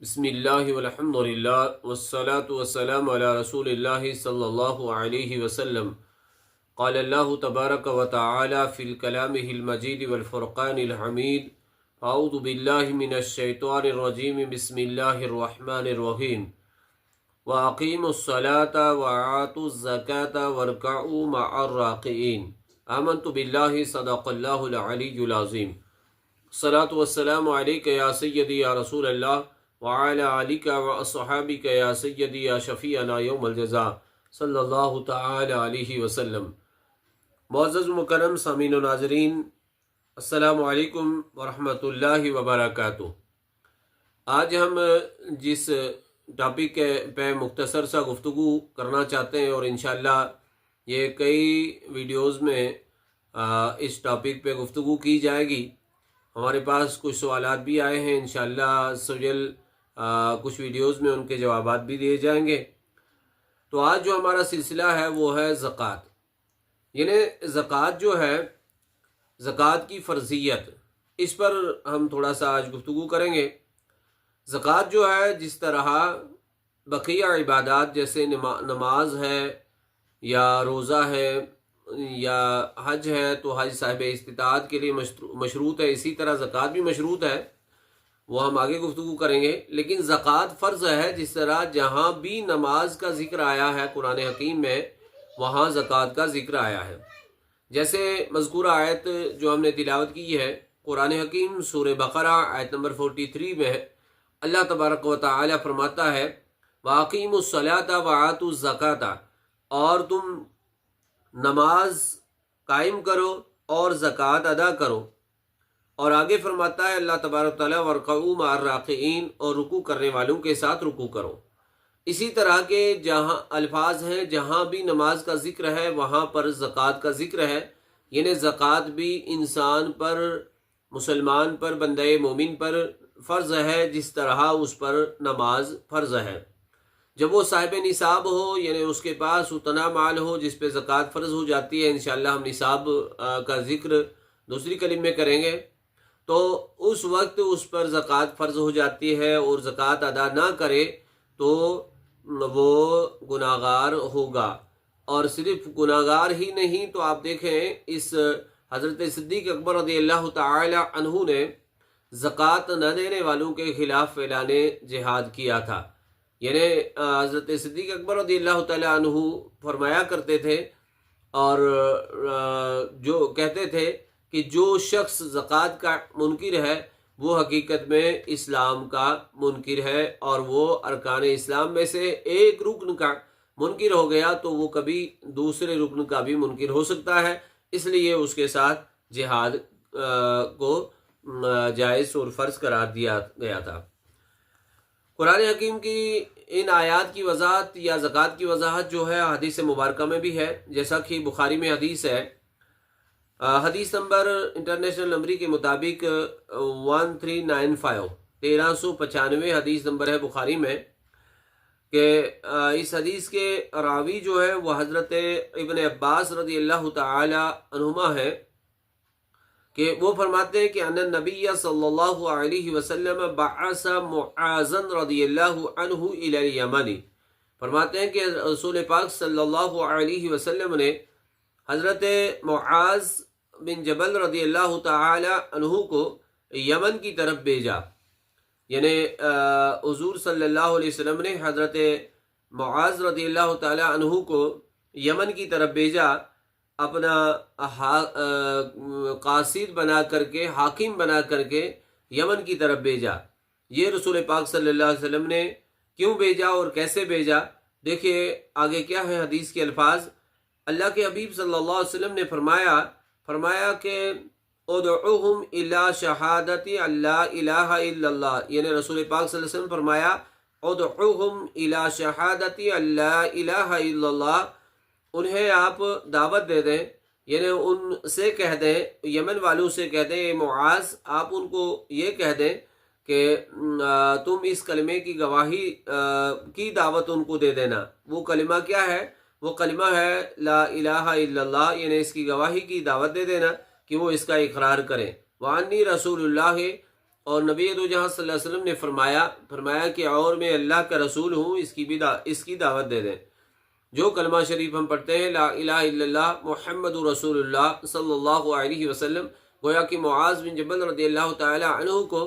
بسم اللہ والحمد للہ والصلاة والسلام علی رسول اللہ صلی اللہ علیہ وسلم۔ قال اللہ تبارک و تعالی فی الکلامہ المجید والفرقان الحمید۔ اعوذ باللہ من الشیطان الرجیم، بسم اللہ الرحمن الرحیم۔ وَأَقِيمُوا الصَّلَاةَ وَآتُوا الزَّكَاةَ وَارْكَعُوا مَعَ الرَّاكِعِينَ۔ آمنت باللہ صدق اللہ العلی العظیم۔ الصلاۃ والسلام علیک یا سیدی یا رسول اللہ وعلی آلک واصحابک یا سیدی یا شفیعنا یوم الجزاء صلی اللہ تعالی علیہ وسلم۔ معزز مکرم سامعین و ناظرین، السلام علیکم ورحمۃ اللہ وبرکاتہ۔ آج ہم جس ٹاپک پہ مختصر سا گفتگو کرنا چاہتے ہیں، اور انشاءاللہ یہ کئی ویڈیوز میں اس ٹاپک پہ گفتگو کی جائے گی۔ ہمارے پاس کچھ سوالات بھی آئے ہیں، انشاءاللہ سجل کچھ ویڈیوز میں ان کے جوابات بھی دیے جائیں گے۔ تو آج جو ہمارا سلسلہ ہے وہ ہے زکوٰۃ، یعنی زکوٰۃ جو ہے، زکوٰۃ کی فرضیت، اس پر ہم تھوڑا سا آج گفتگو کریں گے۔ زکوٰۃ جو ہے، جس طرح بقیہ عبادات جیسے نماز ہے یا روزہ ہے یا حج ہے، تو حج صاحب استطاعت کے لیے مشروط ہے، اسی طرح زکوٰۃ بھی مشروط ہے، وہ ہم آگے گفتگو کریں گے۔ لیکن زکوٰۃ فرض ہے، جس طرح جہاں بھی نماز کا ذکر آیا ہے قرآن حکیم میں، وہاں زکوٰۃ کا ذکر آیا ہے۔ جیسے مذکورہ آیت جو ہم نے تلاوت کی ہے قرآن حکیم سورہ بقرہ آیت نمبر 43 میں، اللہ تبارک و تعالی فرماتا ہے وَأَقِيمُوا الصَّلَاةَ وَآتُوا الزَّكَاةَ، اور تم نماز قائم کرو اور زکوٰۃ ادا کرو۔ اور آگے فرماتا ہے اللہ تبارک تعالیٰ وَارْكَعُوا مَعَ الرَّاكِعِينَ، اور رکوع کرنے والوں کے ساتھ رکوع کرو۔ اسی طرح کے جہاں الفاظ ہیں، جہاں بھی نماز کا ذکر ہے وہاں پر زکوٰۃ کا ذکر ہے، یعنی زکوٰۃ بھی انسان پر، مسلمان پر، بندہ مومن پر فرض ہے، جس طرح اس پر نماز فرض ہے۔ جب وہ صاحب نصاب ہو، یعنی اس کے پاس اتنا مال ہو جس پہ زکوٰۃ فرض ہو جاتی ہے، انشاءاللہ ہم نصاب کا ذکر دوسری کلم میں کریں گے، تو اس وقت اس پر زکوٰۃ فرض ہو جاتی ہے، اور زکوٰۃ ادا نہ کرے تو وہ گناہ گار ہوگا۔ اور صرف گناہ گار ہی نہیں، تو آپ دیکھیں اس حضرت صدیق اکبر رضی اللہ تعالی عنہ نے زکوٰۃ نہ دینے والوں کے خلاف اعلان جہاد کیا تھا۔ یعنی حضرت صدیق اکبر رضی اللہ تعالی عنہ فرمایا کرتے تھے، اور جو کہتے تھے کہ جو شخص زکوٰۃ کا منکر ہے وہ حقیقت میں اسلام کا منکر ہے، اور وہ ارکان اسلام میں سے ایک رکن کا منکر ہو گیا تو وہ کبھی دوسرے رکن کا بھی منکر ہو سکتا ہے، اس لیے اس کے ساتھ جہاد کو جائز اور فرض قرار دیا گیا تھا۔ قرآن حکیم کی ان آیات کی وضاحت یا زکوٰۃ کی وضاحت جو ہے حدیث مبارکہ میں بھی ہے، جیسا کہ بخاری میں حدیث ہے، حدیث نمبر انٹرنیشنل نمبری کے مطابق 1395 1395 حدیث نمبر ہے بخاری میں، کہ اس حدیث کے راوی جو ہے وہ حضرت ابن عباس رضی اللہ تعالی عنہما ہے، کہ وہ فرماتے ہیں کہ ان النبی صلی اللہ علیہ وسلم بعث معاذا رضی اللہ عنہ الی الیمن، فرماتے ہیں کہ رسول پاک صلی اللہ علیہ وسلم نے حضرت معاذ بن جبل رضی اللہ تعالی عنہ کو یمن کی طرف بھیجا۔ یعنی حضور صلی اللہ علیہ وسلم نے حضرت معاذ رضی اللہ تعالی عنہ کو یمن کی طرف بھیجا، اپنا قاصد بنا کر کے، حاکم بنا کر کے یمن کی طرف بھیجا۔ یہ رسول پاک صلی اللہ علیہ وسلم نے کیوں بھیجا اور کیسے بھیجا؟ دیکھیے آگے کیا ہے حدیث کے الفاظ۔ اللہ کے حبیب صلی اللہ علیہ وسلم نے فرمایا کہ ادعوہم الی شہادت اللہ الہ الا اللہ، یعنی رسول پاک صلی اللہ علیہ وسلم فرمایا ادعوہم الی شہادت اللہ الہ الا اللہ، انہیں آپ دعوت دے دیں، یعنی ان سے کہہ دیں، یمن والوں سے کہہ دیں، اے معاذ آپ ان کو یہ کہہ دیں کہ تم اس کلمے کی گواہی کی دعوت ان کو دے دینا۔ وہ کلمہ کیا ہے؟ وہ کلمہ ہے لا الہ الا اللہ، یعنی اس کی گواہی کی دعوت دے دینا کہ وہ اس کا اقرار کریں۔ وانی رسول اللہ، اور نبی دو جہاں صلی اللہ علیہ وسلم نے فرمایا کہ اور میں اللہ کا رسول ہوں، اس کی دعوت دے دیں۔ جو کلمہ شریف ہم پڑھتے ہیں لا الہ الا اللہ محمد رسول اللہ صلی اللہ علیہ وسلم، گویا کہ معاذ بن جبل رضی اللہ تعالی عنہ کو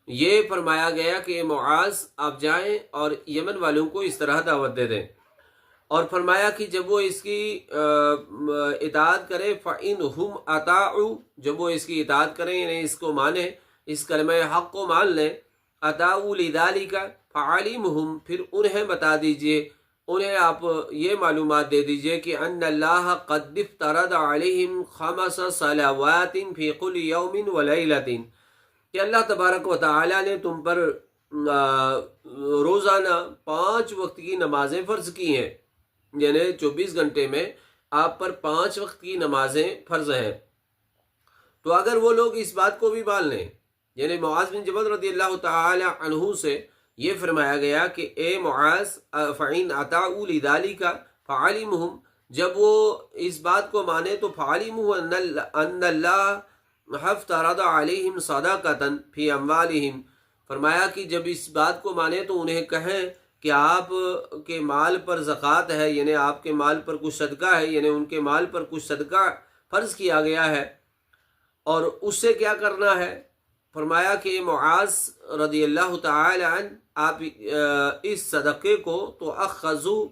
یہ فرمایا گیا کہ معاذ آپ جائیں اور یمن والوں کو اس طرح دعوت دے دیں، اور فرمایا کہ جب وہ اس کی اطاعت کریں فَإِنْهُمْ أَطَاعُوا، جب وہ اس کی اطاعت کریں یعنی اس کو مانیں، اس کلمہ حق کو مان لیں، أَطَاعُوا لِذَلِكَ فَعَلِمْهُمْ، پھر انہیں بتا دیجئے، انہیں آپ یہ معلومات دے دیجئے کہ ان اللہ قد افترض علیہم 5 صلوات فی کل یوم ولیلۃ، کہ اللہ تبارک و تعالی نے تم پر روزانہ 5 وقت کی نمازیں فرض کی ہیں، یعنی 24 گھنٹے میں آپ پر 5 وقت کی نمازیں فرض ہیں۔ تو اگر وہ لوگ اس بات کو بھی مان لیں، یعنی معاذ بن جبل رضی اللہ تعالی عنہ سے یہ فرمایا گیا کہ اے معاذ فَإِنْ أَطَاعُوا لِذَلِكَ فَعَلِمْهُمْ، جب وہ اس بات کو مانے تو فَعَلِمْهُ أَنَّ اللَّهَ افْتَرَضَ عَلَيْهِمْ صَدَقَةً فِي أَمْوَالِهِمْ، فرمایا کہ جب اس بات کو مانے تو انہیں کہیں کہ آپ کے مال پر زکوٰۃ ہے، یعنی آپ کے مال پر کچھ صدقہ ہے، یعنی ان کے مال پر کچھ صدقہ فرض کیا گیا ہے، اور اس سے کیا کرنا ہے؟ فرمایا کہ معاذ رضی اللہ تعالی عنہ آپ اس صدقے کو تو اخذوا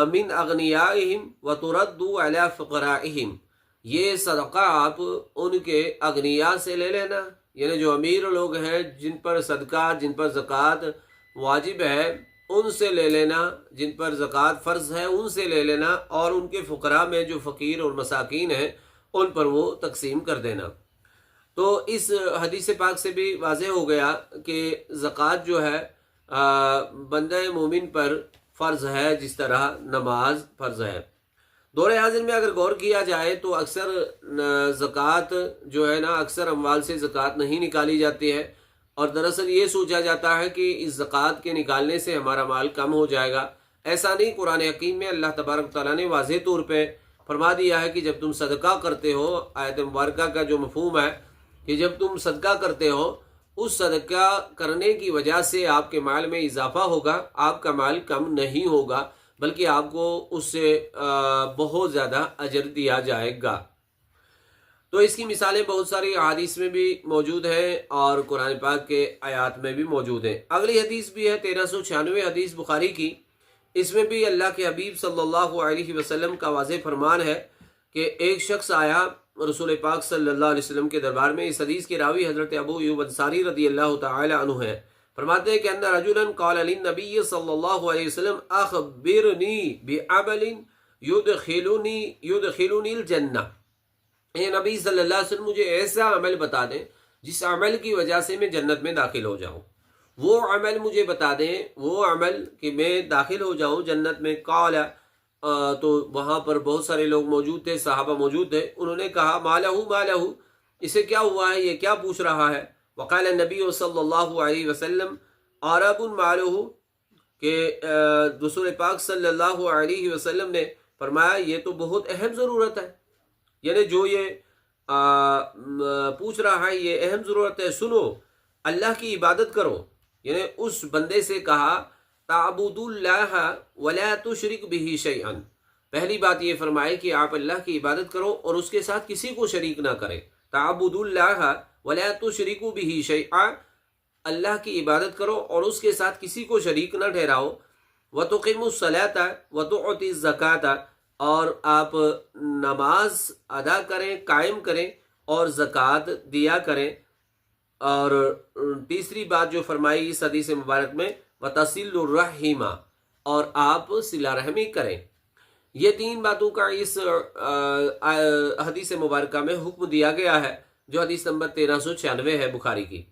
من اغنیائہم وتردوا علی فقرائہم، یہ صدقہ آپ ان کے اغنیاء سے لے لینا، یعنی جو امیر لوگ ہیں جن پر صدقہ جن پر زکوٰۃ واجب ہے ان سے لے لینا، جن پر زکوٰۃ فرض ہے ان سے لے لینا، اور ان کے فقراء میں جو فقیر اور مساکین ہیں ان پر وہ تقسیم کر دینا۔ تو اس حدیث پاک سے بھی واضح ہو گیا کہ زکوٰۃ جو ہے بندہ مومن پر فرض ہے جس طرح نماز فرض ہے۔ دور حاضر میں اگر غور کیا جائے تو اکثر زکوٰۃ جو ہے نا، اکثر اموال سے زکوٰۃ نہیں نکالی جاتی ہے، اور دراصل یہ سوچا جاتا ہے کہ اس زکوٰۃ کے نکالنے سے ہمارا مال کم ہو جائے گا۔ ایسا نہیں، قرآن حکیم میں اللہ تبارک تعالیٰ نے واضح طور پہ فرما دیا ہے کہ جب تم صدقہ کرتے ہو، آیت مبارکہ کا جو مفہوم ہے کہ جب تم صدقہ کرتے ہو، اس صدقہ کرنے کی وجہ سے آپ کے مال میں اضافہ ہوگا، آپ کا مال کم نہیں ہوگا، بلکہ آپ کو اس سے بہت زیادہ اجر دیا جائے گا۔ تو اس کی مثالیں بہت ساری احادیث میں بھی موجود ہیں اور قرآن پاک کے آیات میں بھی موجود ہیں۔ اگلی حدیث بھی ہے 1396 حدیث بخاری کی، اس میں بھی اللہ کے حبیب صلی اللہ علیہ وسلم کا واضح فرمان ہے کہ ایک شخص آیا رسول پاک صلی اللہ علیہ وسلم کے دربار میں۔ اس حدیث کے راوی حضرت ابو ایوب انصاری رضی اللہ تعالی عنہ ہیں، فرماتے ہیں کہ ان رجلا قال للنبی صلی اللہ علیہ وسلم اخبرنی بعمل یدخلنی الجنہ، اے نبی صلی اللہ علیہ وسلم مجھے ایسا عمل بتا دیں جس عمل کی وجہ سے میں جنت میں داخل ہو جاؤں، وہ عمل مجھے بتا دیں، وہ عمل کہ میں داخل ہو جاؤں جنت میں۔ قال، تو وہاں پر بہت سارے لوگ موجود تھے، صحابہ موجود تھے، انہوں نے کہا ما لہ اسے کیا ہوا ہے، یہ کیا پوچھ رہا ہے؟ وقال النبی صلی اللہ علیہ وسلم عرب مالہ، کہ رسول پاک صلی اللہ علیہ وسلم نے فرمایا یہ تو بہت اہم ضرورت ہے، یعنی جو یہ پوچھ رہا ہے یہ اہم ضرورت ہے، سنو اللہ کی عبادت کرو۔ یعنی اس بندے سے کہا تعبد اللہ ولا تشرک بہ شیئا، پہلی بات یہ فرمائے کہ آپ اللہ کی عبادت کرو اور اس کے ساتھ کسی کو شریک نہ کریں۔ تعبد اللہ ولا تشرک بہ شیئا، اللہ کی عبادت کرو اور اس کے ساتھ کسی کو شریک نہ ٹھہراؤ۔ وتقیموا الصلاۃ وتؤتوا الزکاۃ، اور آپ نماز ادا کریں، قائم کریں اور زکوٰۃ دیا کریں۔ اور تیسری بات جو فرمائی اس حدیث مبارک میں وتصل الرحم، اور آپ صلہ رحمی کریں۔ یہ 3 باتوں کا اس حدیث مبارکہ میں حکم دیا گیا ہے، جو حدیث نمبر 1396 ہے بخاری کی۔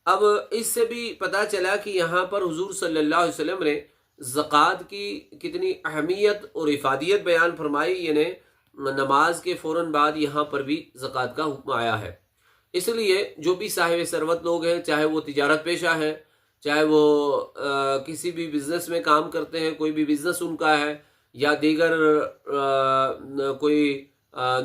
اب اس سے بھی پتہ چلا کہ یہاں پر حضور صلی اللہ علیہ وسلم نے زکوٰۃ کی کتنی اہمیت اور افادیت بیان فرمائی، یعنی نماز کے فوراً بعد یہاں پر بھی زکوٰۃ کا حکم آیا ہے۔ اس لیے جو بھی صاحب ثروت لوگ ہیں، چاہے وہ تجارت پیشہ ہیں، چاہے وہ کسی بھی بزنس میں کام کرتے ہیں، کوئی بھی بزنس ان کا ہے، یا دیگر کوئی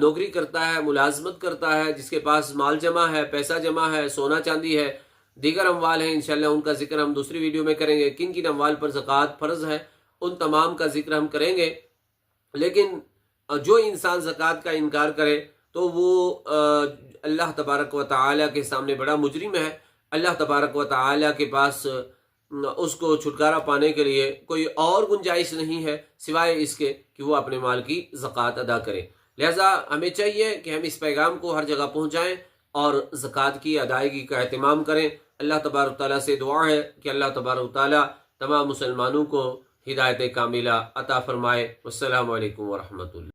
نوکری کرتا ہے، ملازمت کرتا ہے، جس کے پاس مال جمع ہے، پیسہ جمع ہے، سونا چاندی ہے، دیگر اموال ہیں، انشاءاللہ ان کا ذکر ہم دوسری ویڈیو میں کریں گے۔ کن کن اموال پر زکوٰۃ فرض ہے ان تمام کا ذکر ہم کریں گے۔ لیکن جو انسان زکوٰۃ کا انکار کرے تو وہ اللہ تبارک و تعالیٰ کے سامنے بڑا مجرم ہے۔ اللہ تبارک و تعالیٰ کے پاس اس کو چھٹکارا پانے کے لیے کوئی اور گنجائش نہیں ہے سوائے اس کے کہ وہ اپنے مال کی زکوٰۃ ادا کرے۔ لہٰذا ہمیں چاہیے کہ ہم اس پیغام کو ہر جگہ پہنچائیں اور زکوٰۃ کی ادائیگی کا اہتمام کریں۔ اللہ تبارک تعالیٰ سے دعا ہے کہ اللہ تبارک تعالیٰ تمام مسلمانوں کو ہدایت کاملہ عطا فرمائے۔ والسلام علیکم ورحمۃ اللہ۔